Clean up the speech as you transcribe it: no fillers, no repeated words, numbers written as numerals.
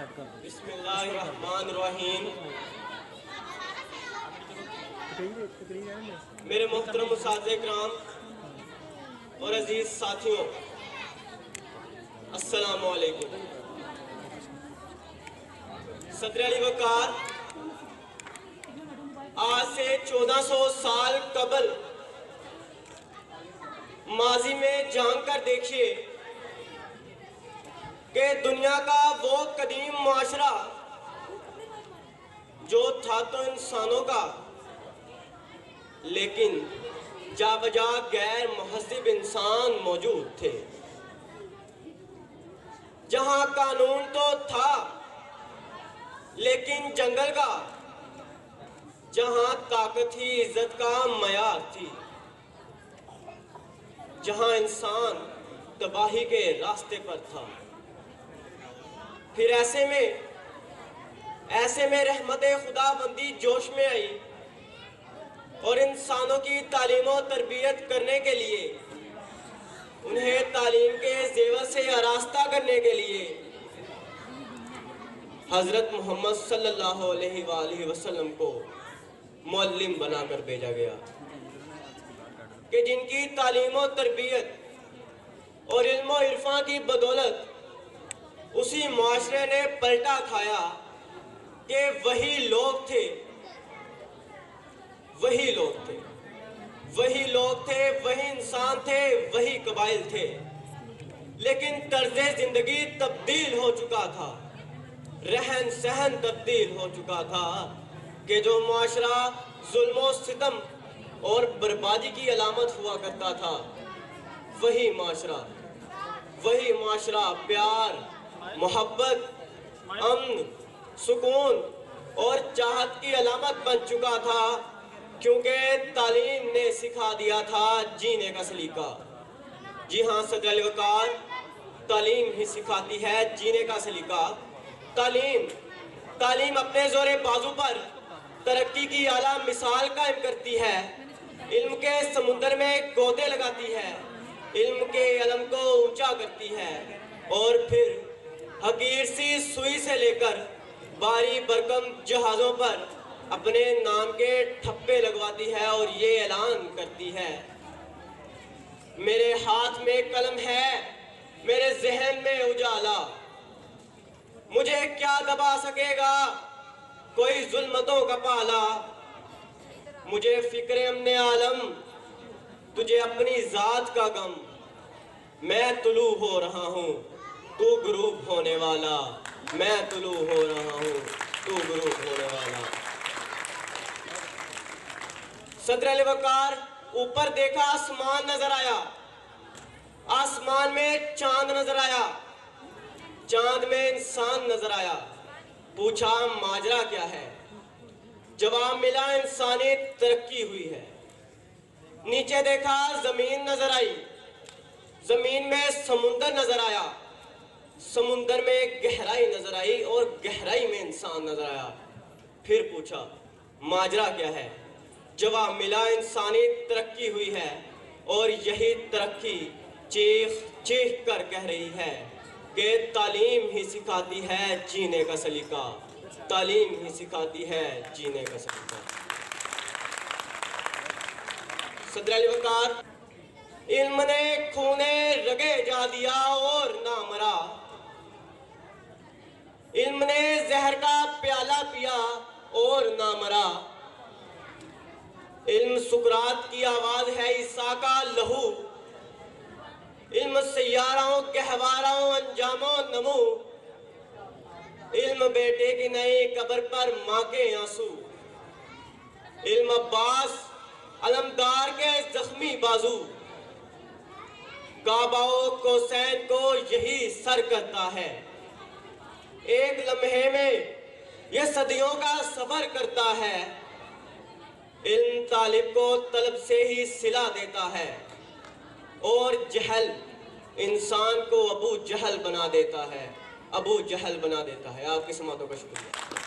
बिस्मिल्लाहिर्रहमानिर्रहीम। मेरे मोहतरम उस्ताद-ए-किराम और अजीज साथियों, अस्सलामु अलैकुम। सदर अली वकार आज से 1400 साल कबल माजी में जान कर देखिए कि दुनिया का वो कदीम मुआशरा जो था तो इंसानों का, लेकिन जाबजा गैर मुहज़्ज़िब इंसान मौजूद थे। जहां कानून तो था लेकिन जंगल का, जहां ताकत ही इज्जत का मयार थी, जहां इंसान तबाही के रास्ते पर था। फिर ऐसे में रहमत खुदाबंदी जोश में आई और इंसानों की तालीम और तरबियत करने के लिए, उन्हें तालीम के जेवर से आरास्ता करने के लिए हजरत मोहम्मद सल्लल्लाहु अलैहि वसल्लम को मुअल्लिम बनाकर भेजा गया कि जिनकी तालीम और तरबियत और इल्म और इरफा की बदौलत उसी मुआशरे ने पलटा खाया कि वही लोग थे, वही इंसान थे, वही कबाइल थे, लेकिन तर्ज़े जिंदगी तब्दील हो चुका था, रहन सहन तब्दील हो चुका था कि जो मुआशरा जुल्म और सितम और बर्बादी की अलामत हुआ करता था, वही मुआशरा प्यार, मोहब्बत, अमन, सुकून और चाहत की अलामत बन चुका था, क्योंकि तालीम ने सिखा दिया था जीने का सलीका। जी हाँ सदर अली वकार, तालीम ही सिखाती है जीने का सलीका। तालीम अपने जोरे बाजू पर तरक्की की आला मिसाल कायम करती है, इल्म के समुंदर में गोते लगाती है, इल्म के अलम को ऊंचा करती है और फिर हकीर सी सुई से लेकर बारी बरकम जहाजों पर अपने नाम के ठप्पे लगवाती है और ये ऐलान करती है, मेरे हाथ में कलम है, मेरे जहन में उजाला, मुझे क्या दबा सकेगा कोई जुल्मतों का पाला, मुझे फिक्र अमने आलम, तुझे अपनी जात का गम, मैं तुलू हो रहा हूँ तू गुरूब होने वाला, मैं तुलू हो रहा हूँ तू गुरूब होने वाला। सदर अली वकार ऊपर देखा, आसमान नजर आया, आसमान में चांद नजर आया, चांद में इंसान नजर आया। पूछा माजरा क्या है? जवाब मिला इंसानी तरक्की हुई है। नीचे देखा, जमीन नजर आई, जमीन में समुंदर नजर आया, समुंदर में गहराई नजर आई और गहराई में इंसान नजर आया। फिर पूछा माजरा क्या है? जवाब मिला इंसानी तरक्की हुई है और यही तरक्की चीख चीख कर कह रही है कि तालीम ही सिखाती है जीने का सलीका, तालीम ही सिखाती है जीने का सलीका। सदर अली वकार, इल्म ने खूने रगे जा दिया और ना मरा, इल्म ने जहर का प्याला पिया और ना मरा, इल्म सुकरात की आवाज है, ईसा का लहू, इल्म सैयाराओं कहवाराओं अंजामों नमू, इल्म बेटे की नई कब्र पर माँ के आंसू, इल्म अब्बास अलमदार के जख्मी बाजू, काबाओ कोसैन को यही सर करता है, एक लम्हे में यह सदियों का सफर करता है, इल्म तालिब को तलब से ही सिला देता है और जहल इंसान को अबू जहल बना देता है, अबू जहल बना देता है। आपकी समातों का शुक्रिया।